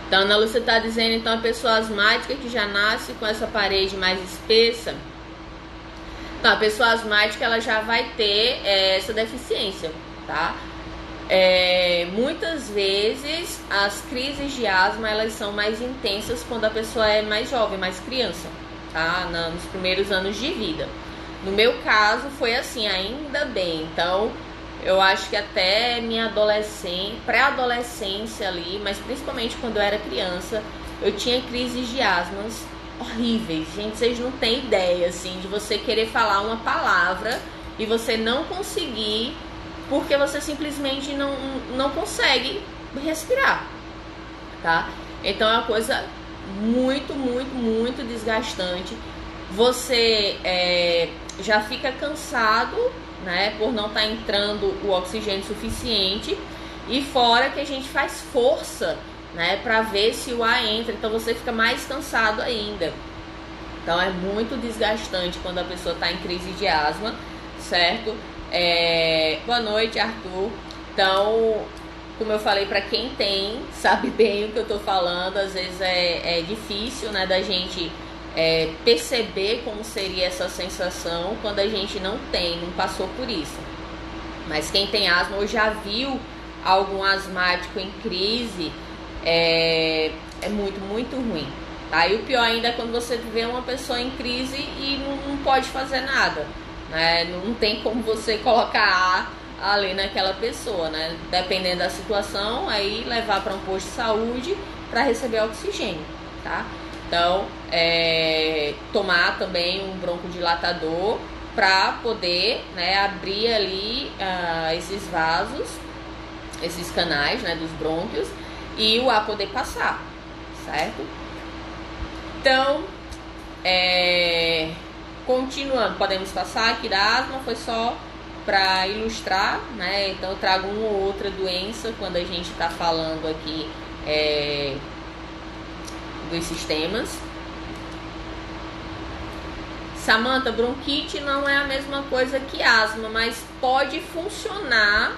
Então, Ana Lúcia tá dizendo, então, a pessoa asmática que já nasce com essa parede mais espessa, então, a pessoa asmática, ela já vai ter essa deficiência, tá? Muitas vezes as crises de asma elas são mais intensas quando a pessoa é mais jovem, mais criança, tá? Nos primeiros anos de vida. No meu caso foi assim, ainda bem. Então eu acho que até minha pré-adolescência ali, mas principalmente quando eu era criança, eu tinha crises de asmas horríveis. Gente, vocês não têm ideia assim de você querer falar uma palavra e você não conseguir, porque você simplesmente não consegue respirar, tá? Então é uma coisa muito, muito, muito desgastante. Você já fica cansado, né? Por não estar entrando o oxigênio suficiente. E fora que a gente faz força, né? Para ver se o ar entra. Então você fica mais cansado ainda. Então é muito desgastante quando a pessoa está em crise de asma, certo? Boa noite, Arthur. Então, como eu falei, para quem tem, sabe bem o que eu tô falando. Às vezes é difícil, né, da gente perceber como seria essa sensação quando a gente não passou por isso. Mas quem tem asma ou já viu algum asmático em crise, é muito, muito ruim. Tá? E o pior ainda é quando você vê uma pessoa em crise e não pode fazer nada. Né? Não tem como você colocar ar ali naquela pessoa, né? Dependendo da situação, aí levar para um posto de saúde para receber oxigênio, tá? Então, tomar também um broncodilatador para poder, né, abrir ali esses vasos, esses canais, né, dos brônquios e o ar poder passar, certo? Então, continuando, podemos passar aqui da asma, foi só para ilustrar, né? Então eu trago uma ou outra doença quando a gente está falando aqui dos sistemas. Samantha, bronquite não é a mesma coisa que asma, mas pode funcionar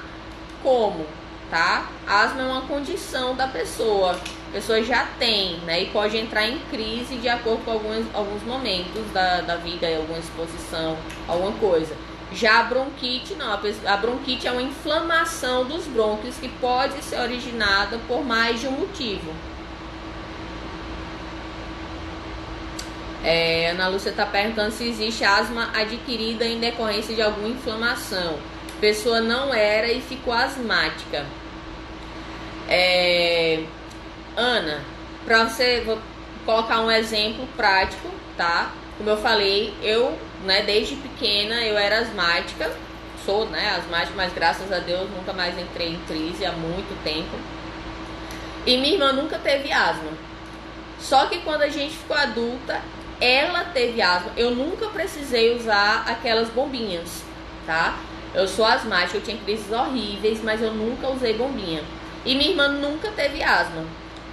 como, tá? Asma é uma condição da pessoa. A pessoa já tem, né? E pode entrar em crise de acordo com alguns momentos da vida, alguma exposição, alguma coisa. Já a bronquite, não. A bronquite é uma inflamação dos brônquios que pode ser originada por mais de um motivo. Ana Lúcia está perguntando se existe asma adquirida em decorrência de alguma inflamação. A pessoa não era e ficou asmática. Ana, para você, vou colocar um exemplo prático, tá? Como eu falei, eu, né, desde pequena eu era asmática, sou, né, asmática, mas graças a Deus nunca mais entrei em crise há muito tempo. E minha irmã nunca teve asma. Só que quando a gente ficou adulta, ela teve asma. Eu nunca precisei usar aquelas bombinhas, tá? Eu sou asmática, eu tinha crises horríveis, mas eu nunca usei bombinha. E minha irmã nunca teve asma.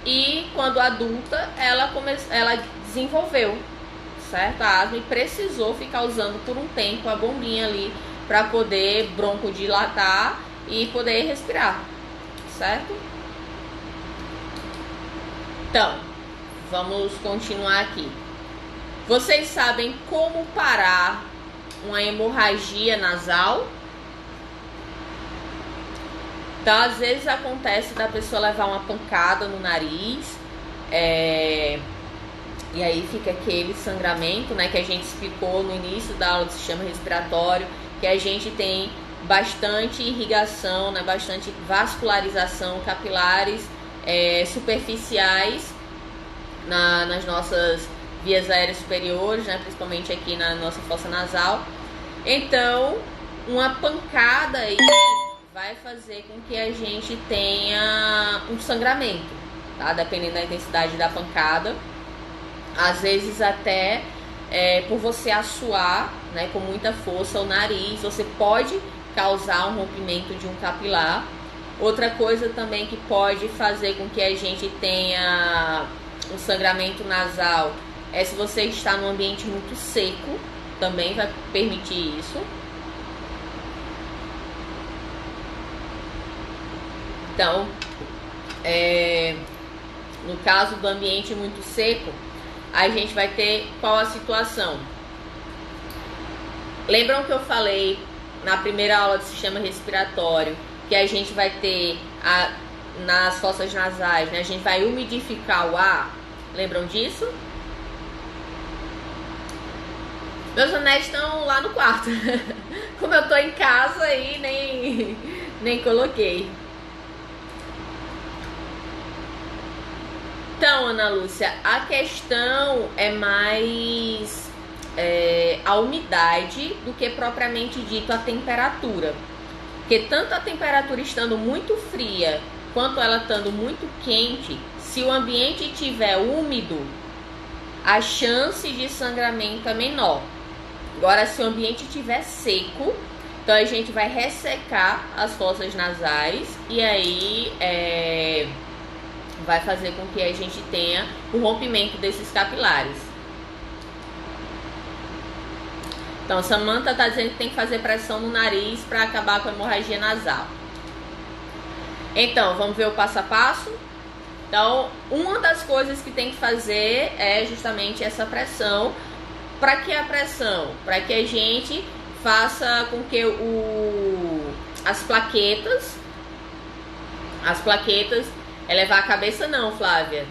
E quando adulta, ela desenvolveu, certo? A asma e precisou ficar usando por um tempo a bombinha ali para poder broncodilatar e poder respirar, certo? Então, vamos continuar aqui. Vocês sabem como parar uma hemorragia nasal? Então, às vezes acontece da pessoa levar uma pancada no nariz, E aí fica aquele sangramento, né, que a gente explicou no início da aula do sistema respiratório, que a gente tem bastante irrigação, né, bastante vascularização, capilares superficiais nas nossas vias aéreas superiores, né, principalmente aqui na nossa fossa nasal. Então, uma pancada aí vai fazer com que a gente tenha um sangramento, tá? Dependendo da intensidade da pancada. Às vezes até por você assoar, né, com muita força o nariz, você pode causar um rompimento de um capilar. Outra coisa também que pode fazer com que a gente tenha um sangramento nasal é se você está num ambiente muito seco, também vai permitir isso. Então, no caso do ambiente muito seco, a gente vai ter qual a situação? Lembram que eu falei na primeira aula de sistema respiratório que a gente vai ter nas fossas nasais, né? A gente vai umidificar o ar. Lembram disso? Meus anéis estão lá no quarto. Como eu tô em casa aí, nem coloquei. Então, Ana Lúcia, a questão é mais a umidade do que propriamente dito a temperatura. Porque tanto a temperatura estando muito fria quanto ela estando muito quente, se o ambiente estiver úmido, a chance de sangramento é menor. Agora, se o ambiente estiver seco, então a gente vai ressecar as fossas nasais e aí vai fazer com que a gente tenha o rompimento desses capilares. Então, Samantha está dizendo que tem que fazer pressão no nariz para acabar com a hemorragia nasal. Então, vamos ver o passo a passo? Então, uma das coisas que tem que fazer é justamente essa pressão. Para que a pressão? Para que a gente faça com que as plaquetas, elevar a cabeça não, Flávia.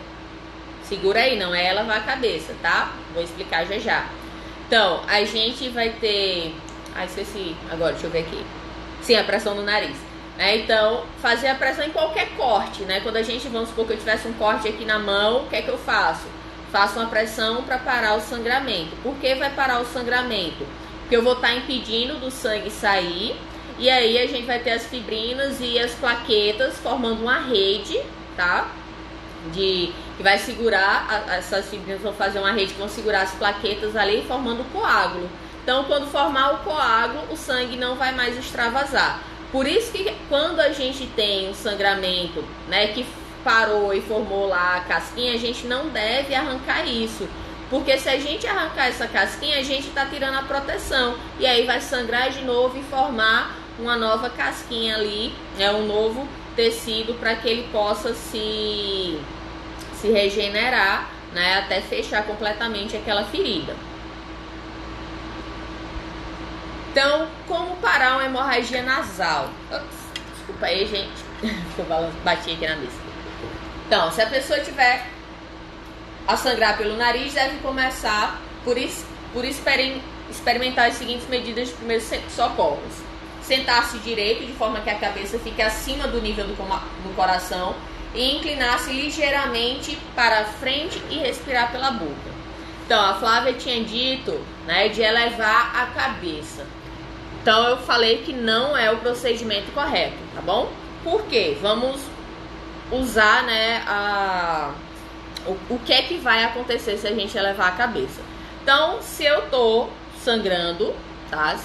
Segura aí, não é elevar a cabeça, tá? Vou explicar já já. Então, a gente vai ter... esqueci agora, deixa eu ver aqui. Sim, a pressão no nariz. Então, fazer a pressão em qualquer corte, né? Quando a gente, vamos supor que eu tivesse um corte aqui na mão, o que é que eu faço? Faço uma pressão para parar o sangramento. Por que vai parar o sangramento? Porque eu vou estar impedindo do sangue sair. E aí a gente vai ter as fibrinas e as plaquetas formando uma rede, tá? Que vai segurar, essas fibrinas vão fazer uma rede que vão segurar as plaquetas ali, formando o coágulo. Então, quando formar o coágulo, o sangue não vai mais extravasar. Por isso que quando a gente tem um sangramento, né, que parou e formou lá a casquinha, a gente não deve arrancar isso. Porque se a gente arrancar essa casquinha, a gente está tirando a proteção. E aí vai sangrar de novo e formar uma nova casquinha ali, um novo tecido para que ele possa se regenerar, né, até fechar completamente aquela ferida. Então, como parar uma hemorragia nasal? Desculpa aí, gente. Eu bati aqui na mesa. Então, se a pessoa tiver a sangrar pelo nariz, deve começar por experimentar as seguintes medidas de primeiros socorros. Sentar-se direito, de forma que a cabeça fique acima do nível do coração, e inclinar-se ligeiramente para frente e respirar pela boca. Então, a Flávia tinha dito, né, de elevar a cabeça. Então, eu falei que não é o procedimento correto, tá bom? Por quê? Vamos usar, né, o que é que vai acontecer se a gente elevar a cabeça. Então, se eu tô sangrando, tá?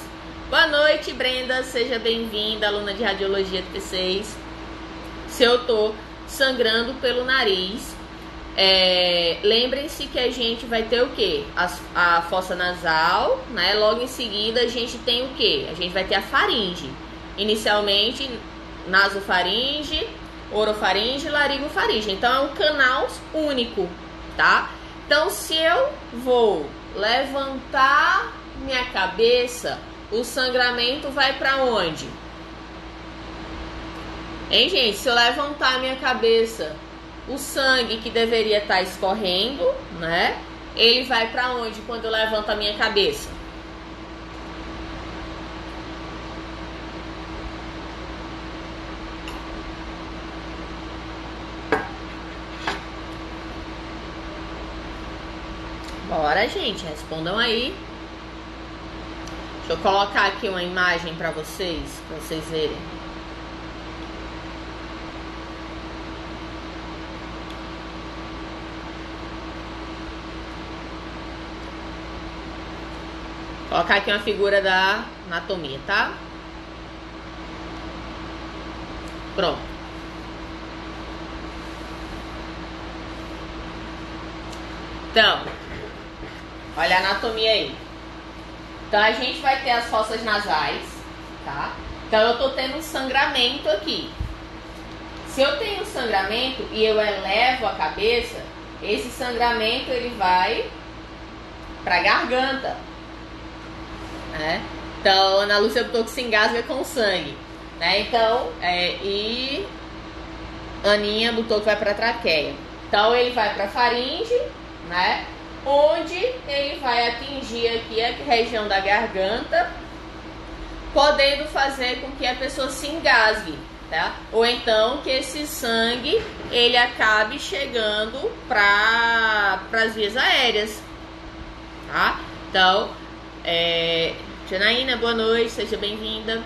Boa noite, Brenda, seja bem-vinda, aluna de radiologia do P6. Se eu tô sangrando pelo nariz, lembrem-se que a gente vai ter o quê? A fossa nasal, né? Logo em seguida a gente tem o quê? A gente vai ter a faringe. Inicialmente, nasofaringe, orofaringe e laringofaringe. Então é um canal único, tá? Então, se eu vou levantar minha cabeça, o sangramento vai para onde? Hein, gente? Se eu levantar minha cabeça, o sangue que deveria estar escorrendo, né, ele vai para onde quando eu levanto a minha cabeça? Bora, gente, respondam aí. Deixa eu colocar aqui uma imagem para vocês verem. Vou colocar aqui uma figura da anatomia, tá? Pronto. Então, olha a anatomia aí. Então a gente vai ter as fossas nasais, tá? Então eu tô tendo um sangramento aqui. Se eu tenho um sangramento e eu elevo a cabeça, esse sangramento ele vai pra garganta, né? Então Ana Lúcia botou que se engasga com sangue, né? Então, e Aninha botou que vai pra traqueia. Então ele vai pra faringe, né? Onde ele vai atingir aqui a região da garganta, podendo fazer com que a pessoa se engasgue, tá? Ou então que esse sangue ele acabe chegando para as vias aéreas, tá? Então, Janaína, boa noite, seja bem-vinda.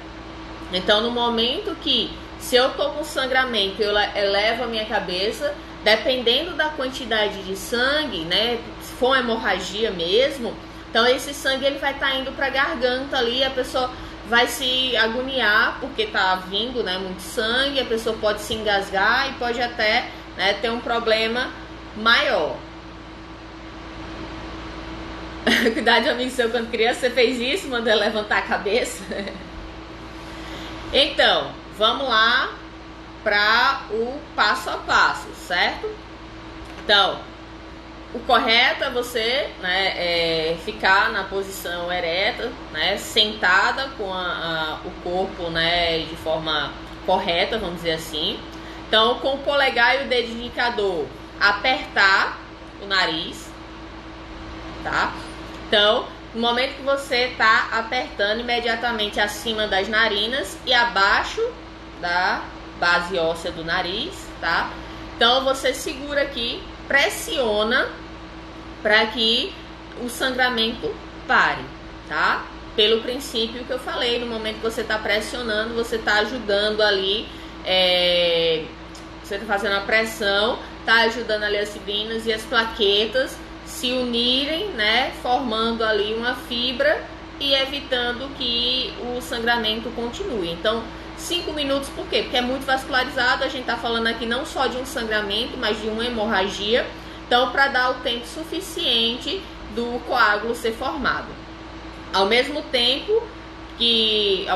Então, no momento que, se eu tô com sangramento, eu elevo a minha cabeça, dependendo da quantidade de sangue, né? Se for uma hemorragia mesmo, então esse sangue ele vai estar indo para a garganta ali, a pessoa vai se agoniar porque tá vindo, né, muito sangue, a pessoa pode se engasgar e pode até, né, ter um problema maior. Cuidado, amigo seu, quando criança você fez isso, mandou levantar a cabeça. Então, vamos lá para o passo a passo, certo? Então, o correto é você, né, ficar na posição ereta, né, sentada com o corpo, né, de forma correta, vamos dizer assim. Então, com o polegar e o dedo indicador, apertar o nariz, tá? Então, no momento que você está apertando imediatamente acima das narinas e abaixo da base óssea do nariz, tá? Então, você segura aqui, pressiona para que o sangramento pare, tá? Pelo princípio que eu falei, no momento que você está pressionando, você está ajudando ali, você está fazendo a pressão, está ajudando ali as fibrinas e as plaquetas se unirem, né? Formando ali uma fibra e evitando que o sangramento continue. Então, 5 minutos, por quê? Porque é muito vascularizado, a gente tá falando aqui não só de um sangramento, mas de uma hemorragia. Então, para dar o tempo suficiente do coágulo ser formado. Ao mesmo tempo que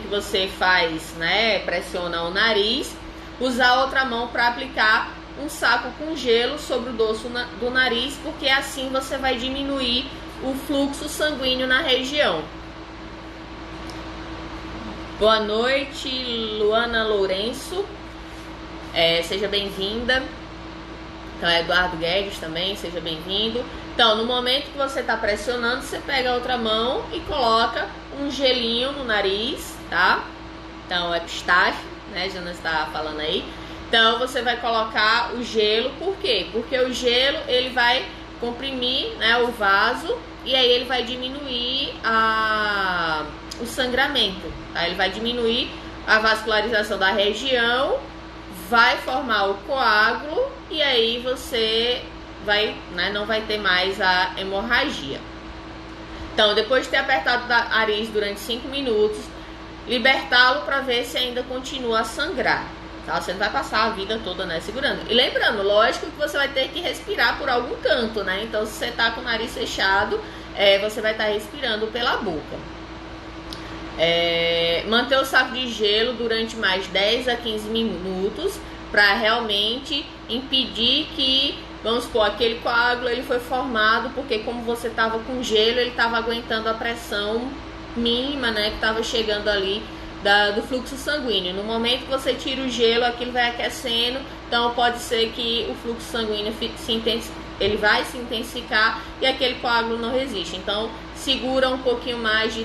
você faz, né, pressiona o nariz, usar a outra mão para aplicar um saco com gelo sobre o dorso do nariz, porque assim você vai diminuir o fluxo sanguíneo na região. Boa noite, Luana Lourenço, seja bem-vinda. Então, Eduardo Guedes também, seja bem-vindo. Então, no momento que você está pressionando, você pega a outra mão e coloca um gelinho no nariz, tá? Então, é pistache, né? Já não está falando aí. Então, você vai colocar o gelo, por quê? Porque o gelo, ele vai comprimir, né, o vaso e aí ele vai diminuir o sangramento, tá? Ele vai diminuir a vascularização da região, vai formar o coágulo e aí você vai, né, não vai ter mais a hemorragia. Então, depois de ter apertado o nariz durante 5 minutos, libertá-lo para ver se ainda continua a sangrar. Tá? Você não vai passar a vida toda, né, segurando. E lembrando, lógico que você vai ter que respirar por algum canto, né? Então, se você tá com o nariz fechado, você vai estar respirando pela boca. Manter o saco de gelo durante mais 10 a 15 minutos para realmente impedir que, vamos supor, aquele coágulo ele foi formado porque como você estava com gelo, ele estava aguentando a pressão mínima, né, que estava chegando ali do fluxo sanguíneo. No momento que você tira o gelo, aquilo vai aquecendo, então pode ser que o fluxo sanguíneo ele vai se intensificar e aquele coágulo não resiste. Então, segura um pouquinho mais de